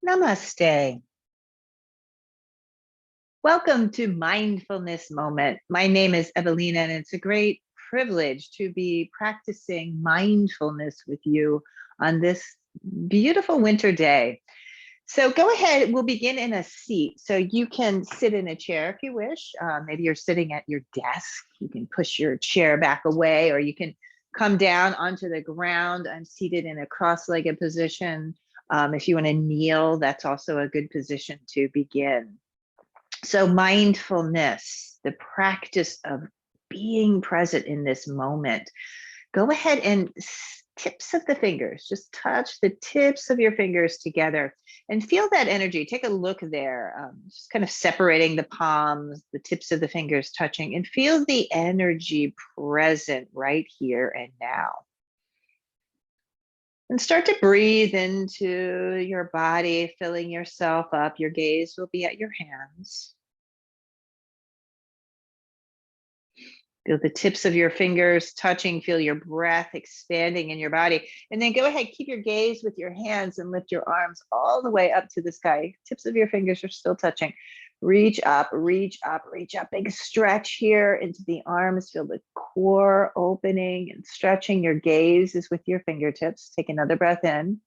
Namaste. Welcome to Mindfulness Moment. My name is Evalena, and it's a great privilege to be practicing mindfulness with you on this beautiful winter day. So go ahead, we'll begin in a seat. So you can sit in a chair if you wish. Maybe you're sitting at your desk. You can push your chair back away, or you can come down onto the ground. I'm seated in a cross-legged position. If you want to kneel, that's also a good position to begin. So mindfulness, the practice of being present in this moment. Go ahead and tips of the fingers, just touch the tips of your fingers together and feel that energy. Take a look there, just kind of separating the palms, the tips of the fingers touching, and feel the energy present right here and now. And start to breathe into your body, filling yourself up. Your gaze will be at your hands. Feel the tips of your fingers touching, feel your breath expanding in your body. And then go ahead, keep your gaze with your hands and lift your arms all the way up to the sky. Tips of your fingers are still touching. Reach up, reach up, reach up. Big stretch here into the arms. Feel the core opening and stretching. Your gaze is with your fingertips. Take another breath in.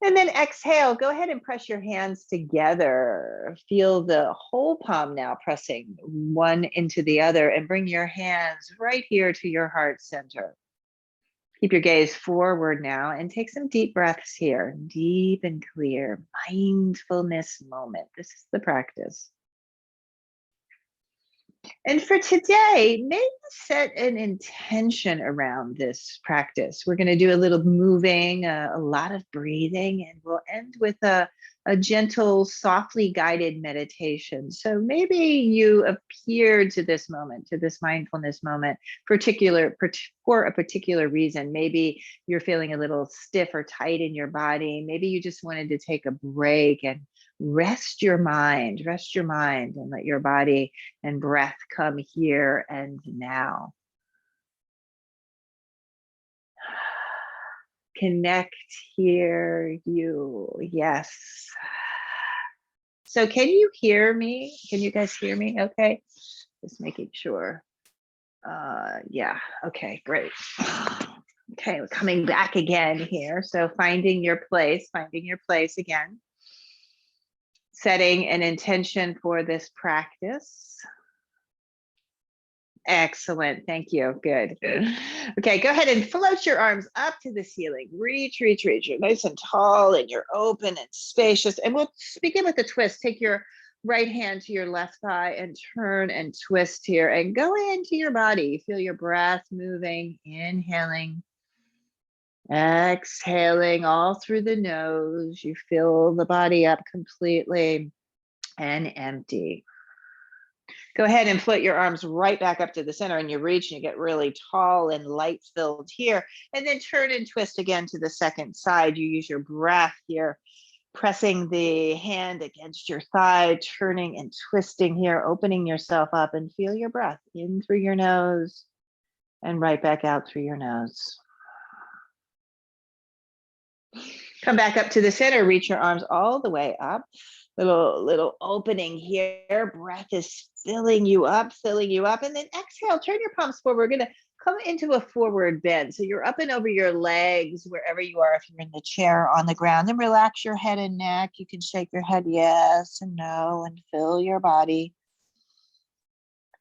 And then exhale, go ahead and press your hands together. Feel the whole palm now pressing one into the other, and bring your hands right here to your heart center. Keep your gaze forward now and take some deep breaths here. Deep and clear mindfulness moment. This is the practice. And for today, maybe set an intention around this practice. We're going to do a little moving, a lot of breathing, and we'll end with a gentle, softly guided meditation. So maybe you appeared to this moment, to this mindfulness moment, for a particular reason. Maybe you're feeling a little stiff or tight in your body. Maybe you just wanted to take a break and rest your mind, and let your body and breath come here and now. Connect here, yes. So can you hear me? Can you guys hear me? Okay, just making sure. Yeah, okay, great. Okay, we're coming back again here. So finding your place again. Setting an intention for this practice. Excellent, thank you, good. Okay, go ahead and float your arms up to the ceiling. Reach. You're nice and tall and you're open and spacious. And we'll begin with the twist. Take your right hand to your left thigh and turn and twist here and go into your body. Feel your breath moving, inhaling. Exhaling all through the nose. You fill the body up completely and empty. Go ahead and float your arms right back up to the center, and you reach and you get really tall and light filled here. And then turn and twist again to the second side. You use your breath here, pressing the hand against your thigh, turning and twisting here, opening yourself up, and feel your breath in through your nose and right back out through your nose. Come back up to the center, reach your arms all the way up. Little opening here. Breath is filling you up. And then exhale, turn your palms forward. We're gonna come into a forward bend. So you're up and over your legs, wherever you are, if you're in the chair, on the ground. Then relax your head and neck. You can shake your head yes and no and fill your body.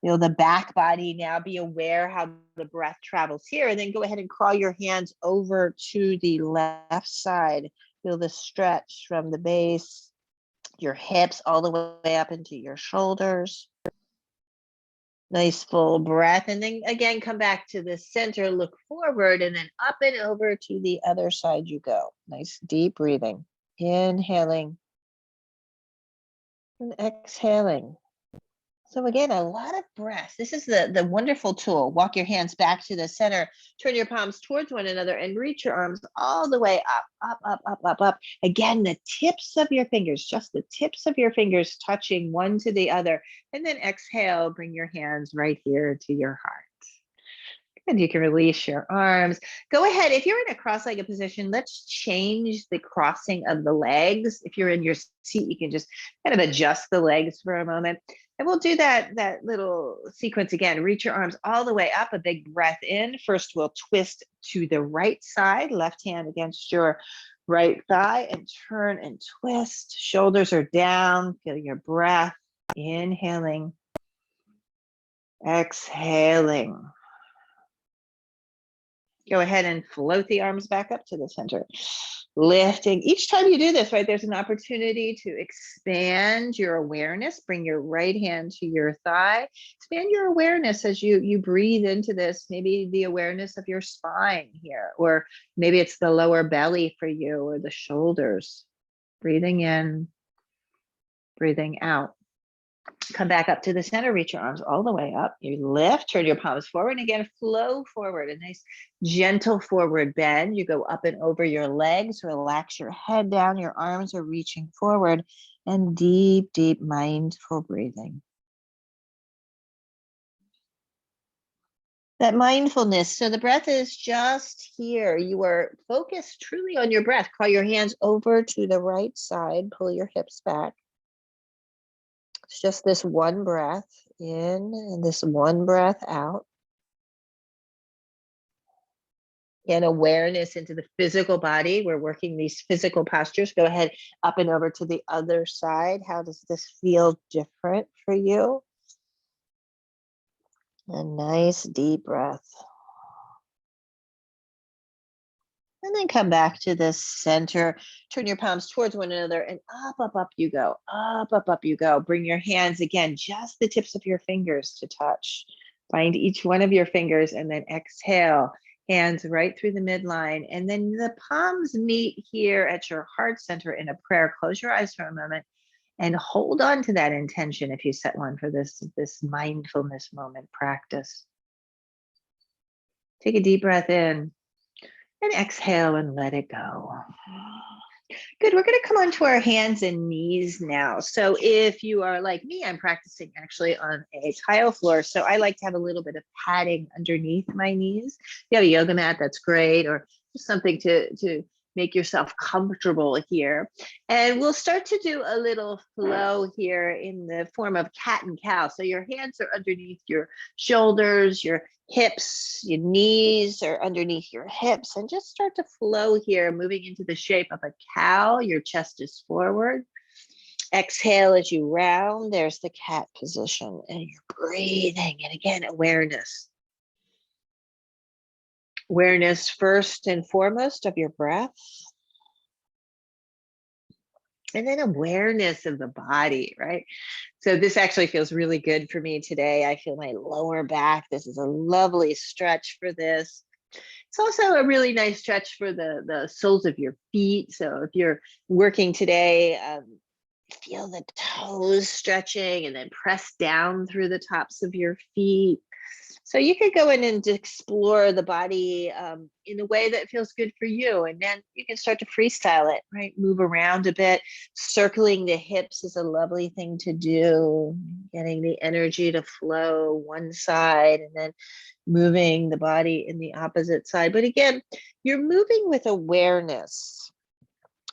Feel the back body now. Be aware how the breath travels here. And then go ahead and crawl your hands over to the left side. Feel the stretch from the base, your hips all the way up into your shoulders. Nice full breath. And then again, come back to the center, look forward, and then up and over to the other side you go. Nice deep breathing. Inhaling and exhaling. So again, a lot of breath. This is the wonderful tool. Walk your hands back to the center, turn your palms towards one another, and reach your arms all the way up. Again, the tips of your fingers, just the tips of your fingers touching one to the other. And then exhale, bring your hands right here to your heart. And you can release your arms. Go ahead. If you're in a cross-legged position, let's change the crossing of the legs. If you're in your seat, you can just kind of adjust the legs for a moment. And we'll do that little sequence again. Reach your arms all the way up, a big breath in. First, we'll twist to the right side, left hand against your right thigh, and turn and twist. Shoulders are down. Feel your breath. Inhaling. Exhaling. Go ahead and float the arms back up to the center. Lifting. Each time you do this, right, there's an opportunity to expand your awareness. Bring your right hand to your thigh. Expand your awareness as you breathe into this. Maybe the awareness of your spine here, or maybe it's the lower belly for you, or the shoulders. Breathing in, breathing out. Come back up to the center, reach your arms all the way up. You lift, turn your palms forward, and again, flow forward. A nice gentle forward bend. You go up and over your legs, relax your head down, your arms are reaching forward, and deep, deep mindful breathing. That mindfulness, so the breath is just here. You are focused truly on your breath. Crawl your hands over to the right side, pull your hips back. It's just this one breath in and this one breath out. And awareness into the physical body. We're working these physical postures. Go ahead, up and over to the other side. How does this feel different for you? A nice deep breath. And then come back to the center. Turn your palms towards one another and up, up, up you go. Up, up, up you go. Bring your hands again, just the tips of your fingers to touch. Find each one of your fingers and then exhale. Hands right through the midline. And then the palms meet here at your heart center in a prayer. Close your eyes for a moment and hold on to that intention if you set one for this mindfulness moment practice. Take a deep breath in. And exhale and let it go. Good. We're going to come onto our hands and knees now. So if you are like me, I'm practicing actually on a tile floor. So I like to have a little bit of padding underneath my knees. If you have a yoga mat, that's great. Or just something to make yourself comfortable here. And we'll start to do a little flow here in the form of cat and cow. So your hands are underneath your shoulders, your hips, your knees are underneath your hips, and just start to flow here, moving into the shape of a cow. Your chest is forward. Exhale as you round. There's the cat position, and you're breathing. And again, awareness. Awareness first and foremost of your breath. And then awareness of the body, right? So this actually feels really good for me today. I feel my lower back. This is a lovely stretch for this. It's also a really nice stretch for the soles of your feet. So if you're working today, feel the toes stretching and then press down through the tops of your feet. So you could go in and explore the body in a way that feels good for you. And then you can start to freestyle it, right? Move around a bit. Circling the hips is a lovely thing to do. Getting the energy to flow one side and then moving the body in the opposite side. But again, you're moving with awareness,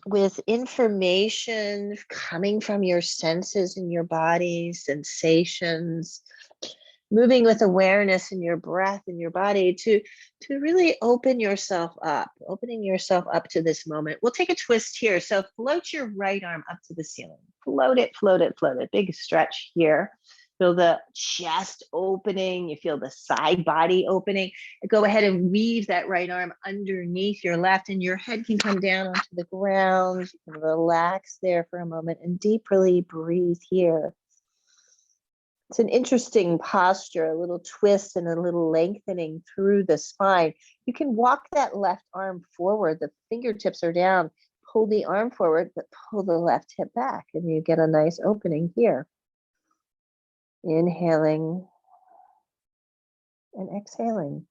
with information coming from your senses in your body, sensations. Moving with awareness in your breath and your body to really open yourself up, opening yourself up to this moment. We'll take a twist here. So float your right arm up to the ceiling. Float it, float it, float it. Big stretch here. Feel the chest opening. You feel the side body opening. Go ahead and weave that right arm underneath your left, and your head can come down onto the ground. You can relax there for a moment and deeply breathe here. It's an interesting posture, a little twist and a little lengthening through the spine. You can walk that left arm forward. The fingertips are down. Pull the arm forward, but pull the left hip back, and you get a nice opening here. Inhaling and exhaling.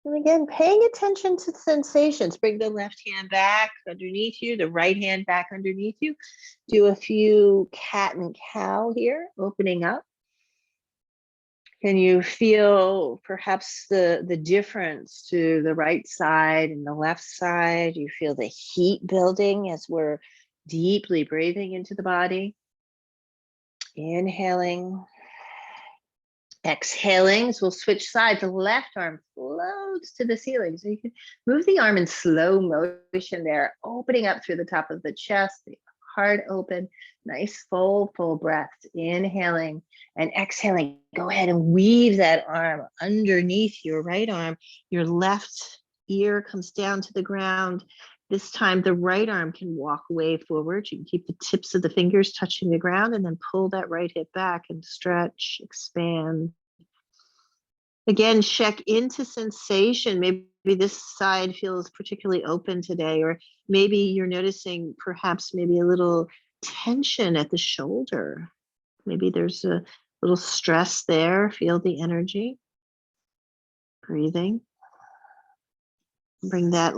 And again, paying attention to sensations. Bring the left hand back underneath you, the right hand back underneath you. Do a few cat and cow here, opening up. Can you feel perhaps the difference to the right side and the left side? You feel the heat building as we're deeply breathing into the body. Inhaling. Exhaling, so we'll switch sides. The left arm floats to the ceiling. So you can move the arm in slow motion there, opening up through the top of the chest, the heart open, nice full breath. Inhaling and exhaling. Go ahead and weave that arm underneath your right arm. Your left ear comes down to the ground. This time the right arm can walk way forward. You can keep the tips of the fingers touching the ground and then pull that right hip back and stretch, expand. Again, check into sensation. Maybe this side feels particularly open today, or maybe you're noticing perhaps maybe a little tension at the shoulder. Maybe there's a little stress there. Feel the energy. Breathing. Bring that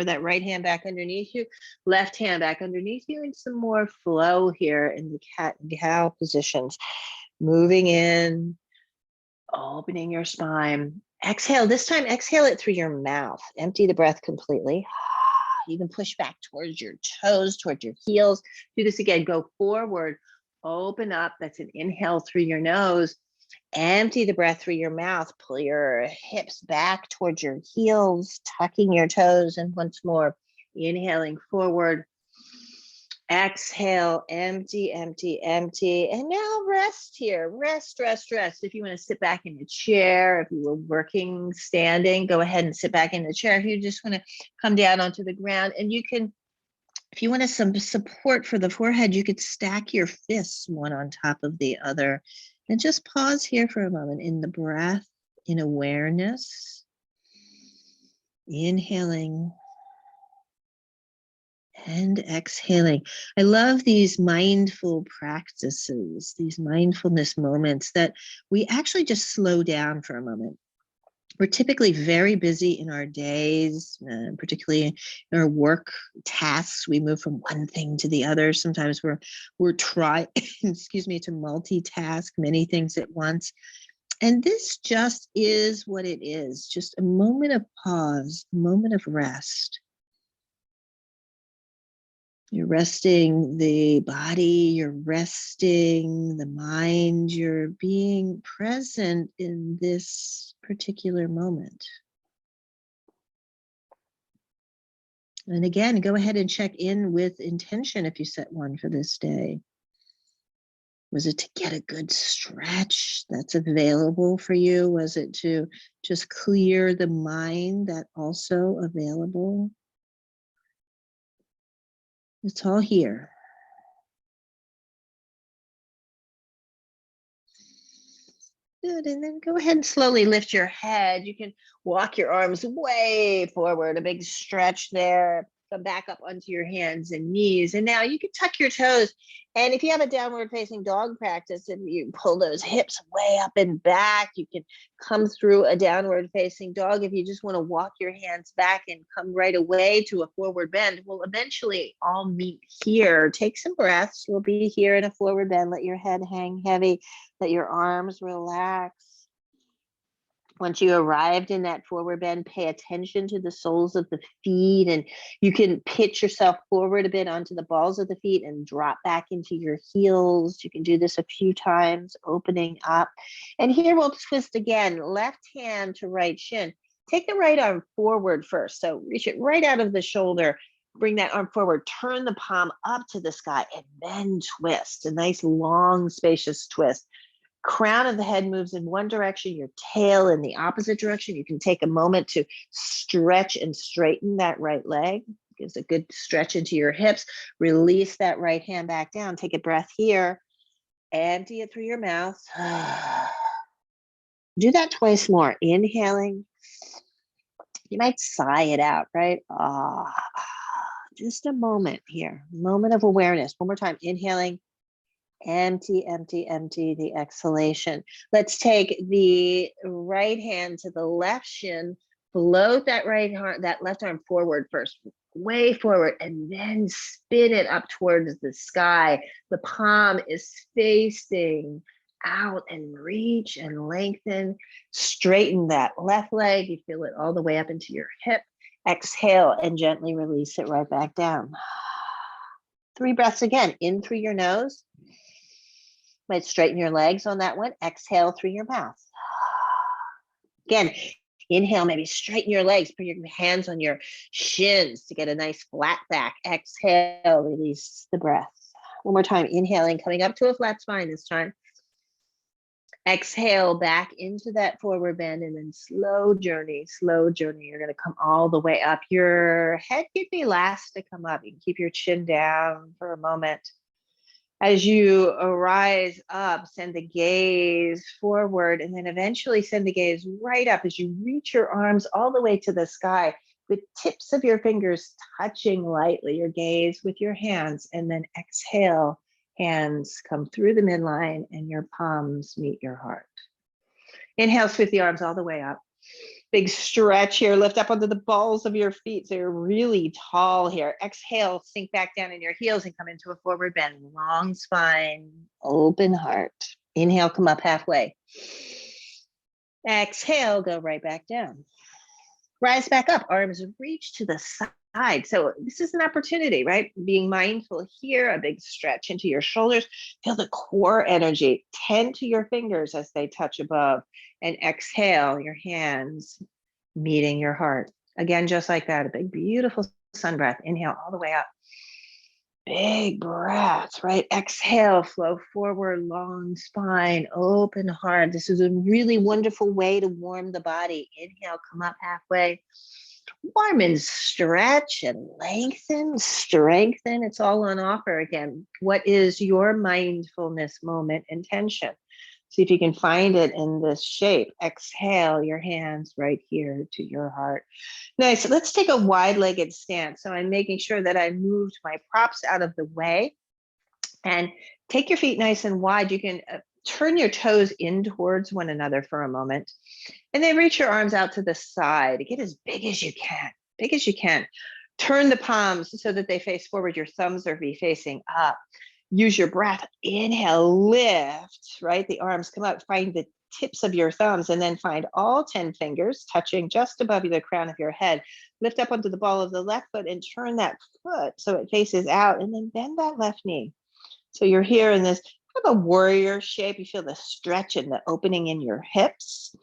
that right hand back underneath you, left hand back underneath you, and some more flow here in the cat and cow positions. Moving in, opening your spine. Exhale. This time, exhale it through your mouth. Empty the breath completely. You can push back towards your toes, towards your heels. Do this again. Go forward. Open up. That's an inhale through your nose. Empty the breath through your mouth. Pull your hips back towards your heels, tucking your toes. And once more, inhaling forward. Exhale, empty, empty, empty. And now rest here. Rest, rest, rest. If you want to sit back in a chair, if you were working, standing, go ahead and sit back in the chair. If you just want to come down onto the ground, and you can, if you wanted some support for the forehead, you could stack your fists one on top of the other. And just pause here for a moment in the breath, in awareness. Inhaling and exhaling. I love these mindful practices, these mindfulness moments that we actually just slow down for a moment. We're typically very busy in our days, particularly in our work tasks. We move from one thing to the other. Sometimes we're trying, excuse me, to multitask many things at once. And this just is what it is, just a moment of pause, a moment of rest. You're resting the body, you're resting the mind, you're being present in this particular moment. And again, go ahead and check in with intention if you set one for this day. Was it to get a good stretch that's available for you? Was it to just clear the mind that also available? It's all here. Good, and then go ahead and slowly lift your head. You can walk your arms way forward, a big stretch there. Come back up onto your hands and knees. And now you can tuck your toes. And if you have a downward facing dog practice, and you pull those hips way up and back, you can come through a downward facing dog. If you just want to walk your hands back and come right away to a forward bend, we'll eventually all meet here. Take some breaths. We'll be here in a forward bend. Let your head hang heavy. Let your arms relax. Once you arrived in that forward bend, pay attention to the soles of the feet, and you can pitch yourself forward a bit onto the balls of the feet and drop back into your heels. You can do this a few times, opening up. And here we'll twist again, left hand to right shin. Take the right arm forward first. So reach it right out of the shoulder. Bring that arm forward, turn the palm up to the sky, and then twist. A nice, long, spacious twist. Crown of the head moves in one direction, your tail in the opposite direction. You can take a moment to stretch and straighten that right leg. Gives a good stretch into your hips. Release that right hand back down. Take a breath here. Empty it through your mouth. Do that twice more. Inhaling. You might sigh it out, right? Just a moment here. Moment of awareness. One more time. Inhaling. Empty, empty, empty, the exhalation. Let's take the right hand to the left shin, float that left arm forward first, way forward, and then spin it up towards the sky. The palm is facing out and reach and lengthen. Straighten that left leg. You feel it all the way up into your hip. Exhale and gently release it right back down. 3 breaths again. In through your nose. Might straighten your legs on that one. Exhale through your mouth. Again, inhale, maybe straighten your legs. Put your hands on your shins to get a nice flat back. Exhale, release the breath. One more time. Inhaling, coming up to a flat spine this time. Exhale back into that forward bend, and then slow journey. You're going to come all the way up. Your head can be last to come up. You can keep your chin down for a moment. As you rise up, send the gaze forward, and then eventually send the gaze right up as you reach your arms all the way to the sky with tips of your fingers touching lightly your gaze with your hands, and then exhale. Hands come through the midline and your palms meet your heart. Inhale, sweep the arms all the way up. Big stretch here. Lift up onto the balls of your feet so you're really tall here. Exhale, sink back down in your heels and come into a forward bend. Long spine, open heart. Inhale, come up halfway. Exhale, go right back down. Rise back up, arms reach to the side. So this is an opportunity, right? Being mindful here, a big stretch into your shoulders. Feel the core energy. Tend to your fingers as they touch above. And exhale, your hands meeting your heart. Again, just like that, a big, beautiful sun breath. Inhale all the way up. Big breaths, right? Exhale, flow forward, long spine, open heart. This is a really wonderful way to warm the body. Inhale, come up halfway. Warm and stretch and lengthen, strengthen. It's all on offer again. What is your mindfulness moment intention? See if you can find it in this shape. Exhale, your hands right here to your heart. Nice. Let's take a wide-legged stance. So I'm making sure that I moved my props out of the way. And take your feet nice and wide. You can turn your toes in towards one another for a moment. And then reach your arms out to the side. Get as big as you can. Big as you can. Turn the palms so that they face forward. Your thumbs are facing up. Use your breath. Inhale, lift, right? The arms come up. Find the tips of your thumbs and then find all 10 fingers touching just above the crown of your head. Lift up onto the ball of the left foot and turn that foot so it faces out, and then bend that left knee. So you're here in this kind of a warrior shape. You feel the stretch and the opening in your hips.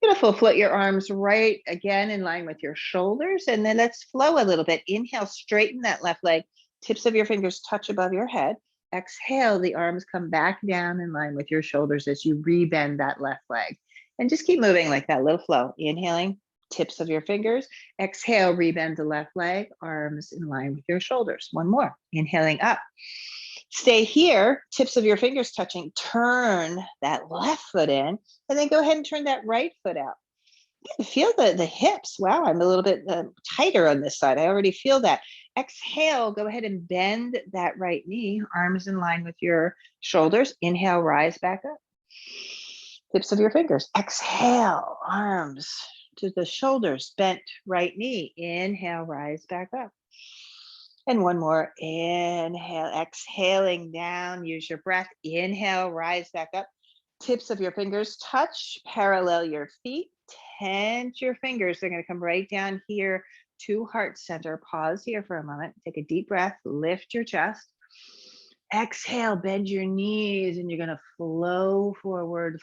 Beautiful. Float your arms right again in line with your shoulders. And then let's flow a little bit. Inhale, straighten that left leg. Tips of your fingers touch above your head. Exhale, the arms come back down in line with your shoulders as you rebend that left leg. And just keep moving like that, little flow. Inhaling, tips of your fingers. Exhale, rebend the left leg, arms in line with your shoulders. One more. Inhaling up. Stay here, tips of your fingers touching. Turn that left foot in, and then go ahead and turn that right foot out. Feel the hips. Wow, I'm a little bit tighter on this side. I already feel that. Exhale, go ahead and bend that right knee, arms in line with your shoulders. Inhale, rise back up. Tips of your fingers. Exhale, arms to the shoulders, bent right knee. Inhale, rise back up. And one more. Inhale, exhaling down. Use your breath. Inhale, rise back up. Tips of your fingers touch, parallel your feet. Tend your fingers. They're going to come right down here to heart center. Pause here for a moment. Take a deep breath. Lift your chest. Exhale, bend your knees, and you're going to flow forward,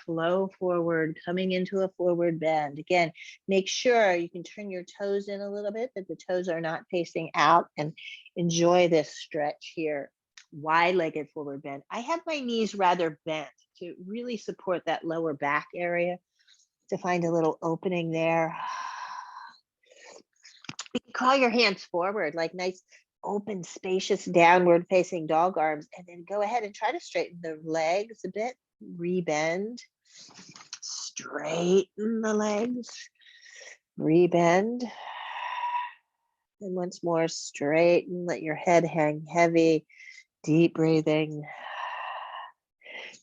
coming into a forward bend. Again, make sure you can turn your toes in a little bit, that the toes are not facing out, and enjoy this stretch here. Wide-legged forward bend. I have my knees rather bent to really support that lower back area, to find a little opening there. You can call your hands forward, like nice open, spacious, downward facing dog arms, and then go ahead and try to straighten the legs a bit. Rebend, straighten the legs, rebend, and once more straighten. Let your head hang heavy. Deep breathing.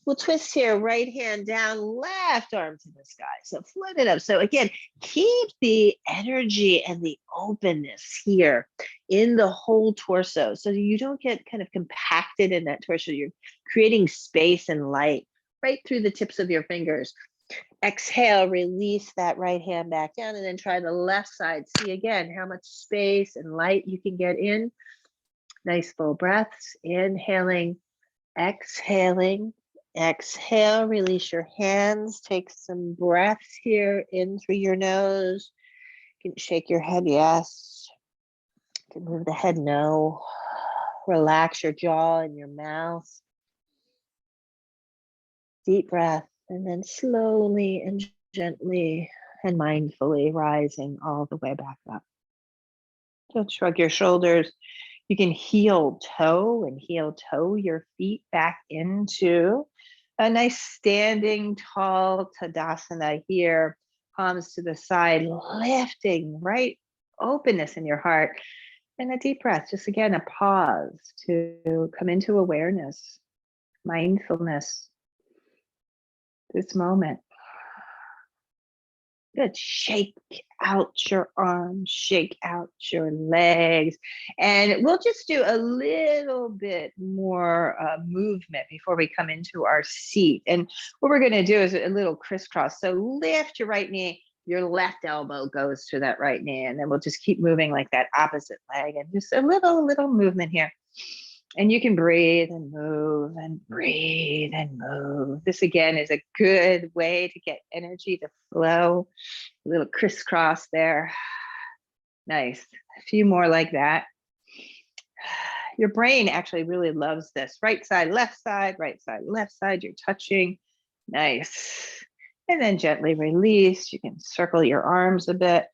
We'll twist here, right hand down, left arm to the sky. So float it up. So again, keep the energy and the openness here in the whole torso, so you don't get kind of compacted in that torso. You're creating space and light right through the tips of your fingers. Exhale, release that right hand back down, and then try the left side. See again how much space and light you can get in. Nice full breaths. Inhaling, exhaling. Exhale, release your hands. Take some breaths here in through your nose. You can shake your head, yes. You can move the head, no. Relax your jaw and your mouth. Deep breath, and then slowly and gently and mindfully rising all the way back up. Don't shrug your shoulders. You can heel toe and heel toe your feet back into a nice standing tall Tadasana here. Palms to the side, lifting, right? Openness in your heart. And a deep breath, just again, a pause to come into awareness, mindfulness, this moment. Good. Shake out your arms, shake out your legs. And we'll just do a little bit more movement before we come into our seat. And what we're going to do is a little crisscross. So lift your right knee, your left elbow goes to that right knee. And then we'll just keep moving like that opposite leg, and just a little movement here. And you can breathe and move and breathe and move. This again is a good way to get energy to flow. A little crisscross there. Nice. A few more like that. Your brain actually really loves this. Right side, left side, right side, left side. You're touching. Nice. And then gently release. You can circle your arms a bit.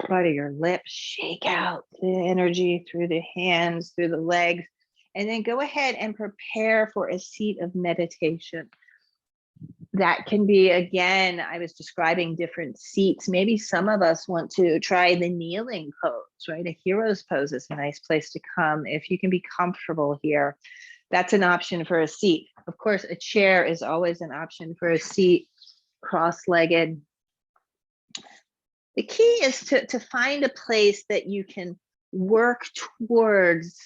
Butter your lips, shake out the energy through the hands, through the legs, and then go ahead and prepare for a seat of meditation. That can be, again, I was describing different seats. Maybe some of us want to try the kneeling pose, right? A hero's pose is a nice place to come if you can be comfortable here. That's an option for a seat. Of course, a chair is always an option for a seat, cross-legged. The key is to find a place that you can work towards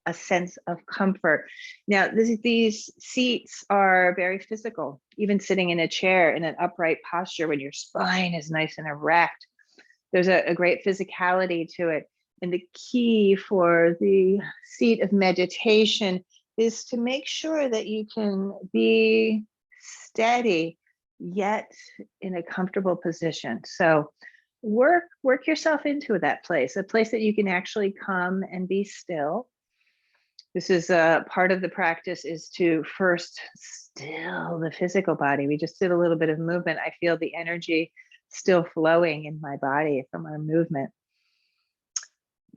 a sense of comfort. Now, these seats are very physical, even sitting in a chair in an upright posture when your spine is nice and erect. There's a great physicality to it. And the key for the seat of meditation is to make sure that you can be steady, yet in a comfortable position. So work yourself into that place, a place that you can actually come and be still. This is a part of the practice, is to first still the physical body. We just did a little bit of movement. I feel the energy still flowing in my body from our movement.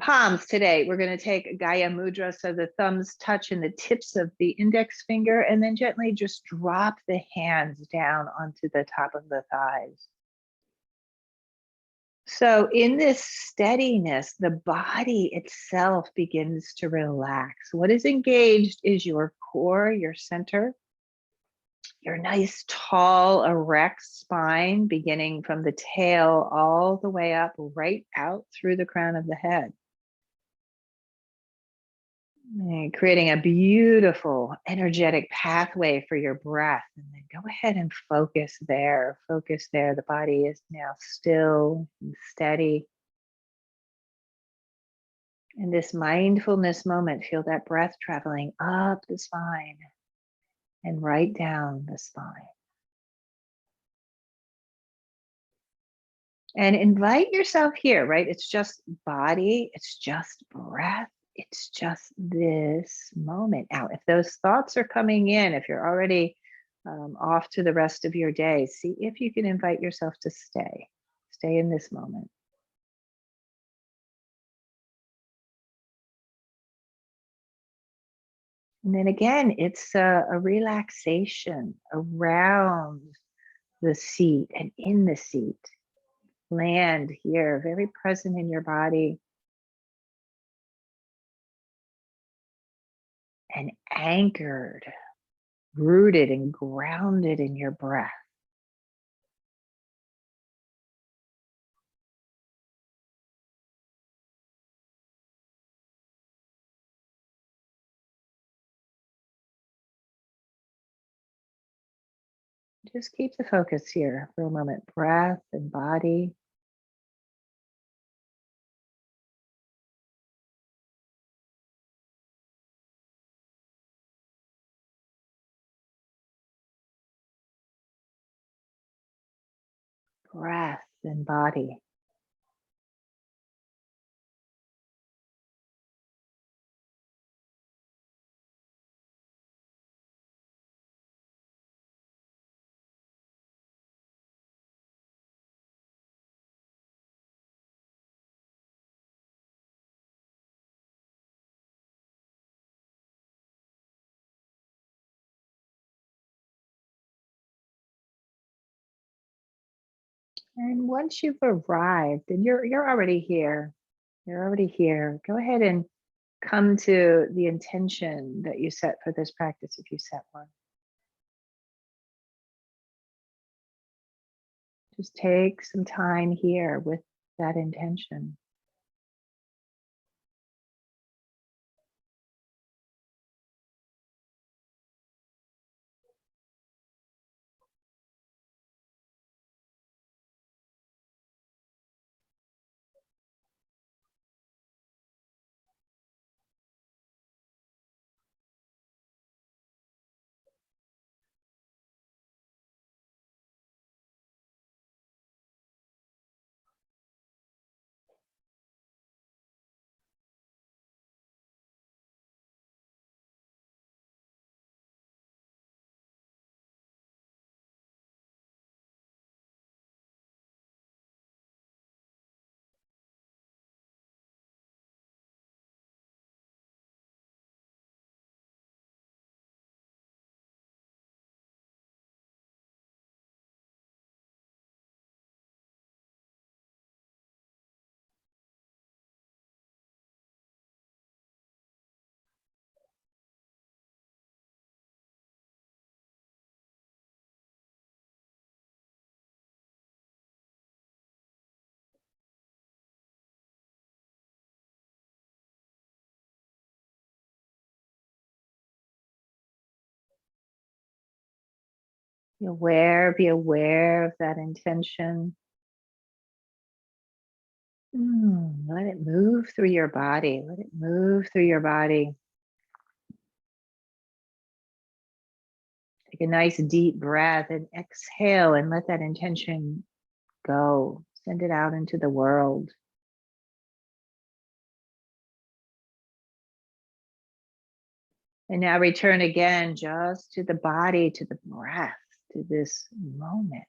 Palms today, we're going to take Gaia Mudra, so the thumbs touch in the tips of the index finger, and then gently just drop the hands down onto the top of the thighs. So in this steadiness, the body itself begins to relax. What is engaged is your core, your center, your nice, tall, erect spine, beginning from the tail all the way up, right out through the crown of the head. And creating a beautiful, energetic pathway for your breath. And then go ahead and focus there. Focus there. The body is now still and steady. In this mindfulness moment, feel that breath traveling up the spine and right down the spine. And invite yourself here, right? It's just body, it's just breath. It's just this moment. Now, if those thoughts are coming in, if you're already off to the rest of your day, see if you can invite yourself to stay in this moment. And then again, it's a relaxation around the seat and in the seat. Land here, very present in your body. And anchored, rooted and grounded in your breath. Just keep the focus here for a moment. Breath and body. Breath and body. And once you've arrived, and you're already here, you're already here. Go ahead and come to the intention that you set for this practice if you set one. Just take some time here with that intention. Be aware of that intention. Let it move through your body. Let it move through your body. Take a nice deep breath and exhale and let that intention go. Send it out into the world. And now return again just to the body, to the breath, to this moment.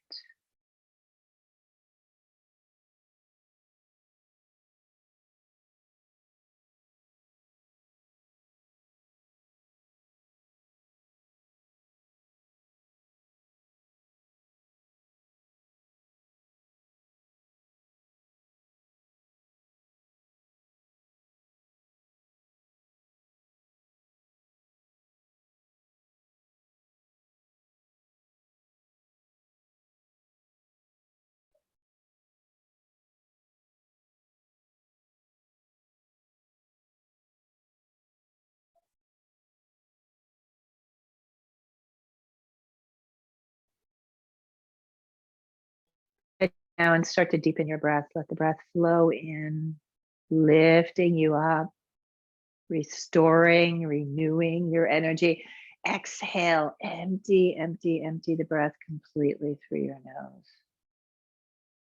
Now and start to deepen your breath. Let the breath flow in, lifting you up, restoring, renewing your energy. Exhale, empty, empty, empty the breath completely through your nose.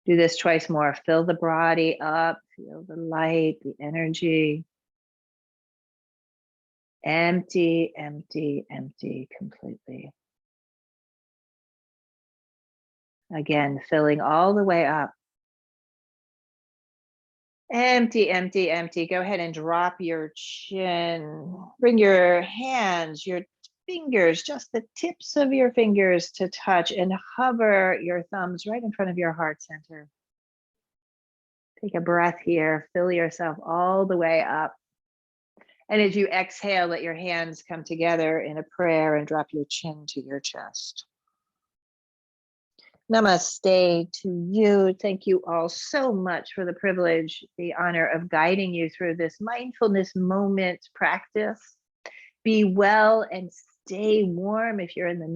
Do this twice more. Fill the body up, feel the light, the energy. Empty, empty, empty completely. Again, filling all the way up. Empty, empty, empty. Go ahead and drop your chin. Bring your hands, your fingers, just the tips of your fingers to touch, and hover your thumbs right in front of your heart center. Take a breath here. Fill yourself all the way up. And as you exhale, let your hands come together in a prayer and drop your chin to your chest. Namaste to you. Thank you all so much for the privilege, the honor of guiding you through this mindfulness moment practice. Be well and stay warm if you're in the